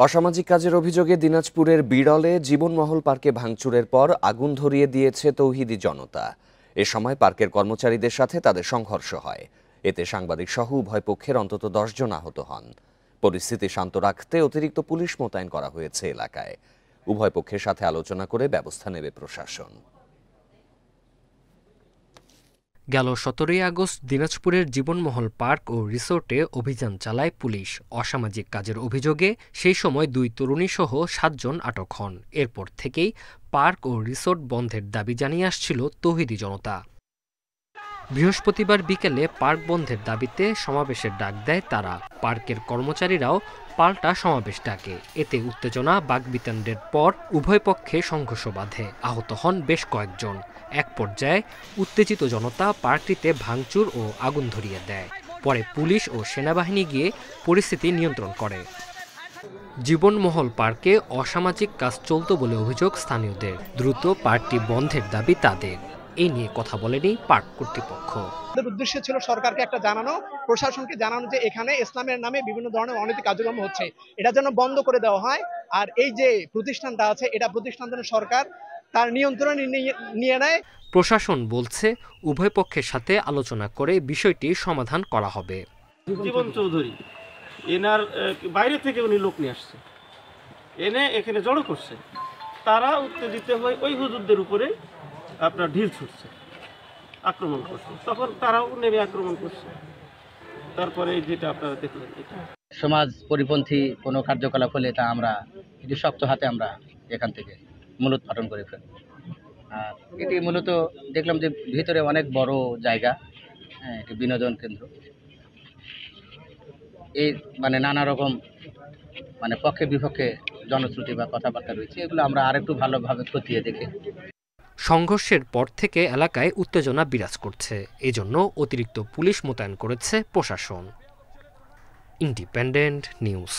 অসামাজিক কাজের অভিযোগে দিনাজপুরের বিরলে জীবনমহল পার্কে ভাঙচুরের পর আগুন ধরিয়ে দিয়েছে তৌহিদি জনতা। এ সময় পার্কের কর্মচারীদের সাথে তাদের সংঘর্ষ হয়। এতে সাংবাদিক সহ উভয় পক্ষের অন্তত 10 জন আহত হন। পরিস্থিতি শান্ত রাখতে অতিরিক্ত পুলিশ মোতায়েন করা হয়েছে এলাকায়। উভয় পক্ষের সাথে আলোচনা করে ব্যবস্থা নেবে প্রশাসন। গেল 17 আগস্ট দিনাজপুরের জীবনমহল পার্ক ও রিসোর্টে অভিযান চালায় পুলিশ। অসামাজিক কাজের অভিযোগে সেই সময় 2 তরুণী সহ 7 জন আটক হন। এরপর থেকেই পার্ক ও রিসোর্ট বন্ধের দাবি জানিয়ে আসছিল তৌহিদি জনতা। বৃহস্পতিবার বিকেলে পার্ক বন্ধের দাবিতে সমাবেশের ডাক দেয় তারা। পার্কের কর্মচারীরাও পাল্টা সমাবেশ ডাকে। এতে উত্তেজনা বাকবিতণ্ডের পর উভয় পক্ষে সংঘর্ষ বাধে। আহত হন বেশ কয়েকজন। এক পর্যায়ে উত্তেজিত জনতা পার্কটিতে ভাঙচুর ও আগুন ধরিয়ে দেয়। পরে পুলিশ ও সেনাবাহিনী গিয়ে পরিস্থিতি নিয়ন্ত্রণ করে। জীবনমহল পার্কে অসামাজিক কাজ চলত বলে অভিযোগ স্থানীয়দের। দ্রুত পার্কটি বন্ধের দাবি তাদের। এই নিয়ে কথা বলেনি পার্ক কর্তৃপক্ষ। উদ্দেশ্য ছিল সরকারকে একটা জানানো, প্রশাসনকে জানানো যে এখানে ইসলামের নামে বিভিন্ন ধরনের অনৈতিক কার্যক্রম হচ্ছে, এটা যেন বন্ধ করে দেওয়া হয়। আর এই যে প্রতিষ্ঠানটা আছে, এটা প্রতিষ্ঠান যেন সরকার তার নিয়ন্ত্রণে নিয়ে নেয়। প্রশাসন বলছে উভয় পক্ষের সাথে আলোচনা করে বিষয়টি সমাধান করা হবে। জীবন চৌধুরী এনার বাইরে থেকে উনি লোক নিয়ে আসছে, এনে এখানে জড়ো করছে। তারা উত্তেজিত হয়ে ওই হুজুরদের উপরে আপনার ঢিল ছুটছে, আক্রমণ করছে। তখন তারাও নেমে আক্রমণ করছে। তারপরে যেটা আপনারা দেখলেন, এটা সমাজ পরিপন্থী কোনো কার্যকলাপ হলে তা আমরা এটি শক্ত হাতে আমরা এখান থেকে মূলোৎপাটন করে ফেলব। আর এটি মূলত দেখলাম যে ভিতরে অনেক বড় জায়গা, হ্যাঁ, এটি বিনোদন কেন্দ্র। এই নানা রকম পক্ষে বিপক্ষে জনশ্রুতি বা কথাবার্তা রয়েছে, এগুলো আমরা আরেকটু ভালোভাবে খতিয়ে দেখে। সংঘর্ষের পর থেকে এলাকায় উত্তেজনা বিরাজ করছে। এজন্য অতিরিক্ত পুলিশ মোতায়েন করেছে প্রশাসন। Independent news.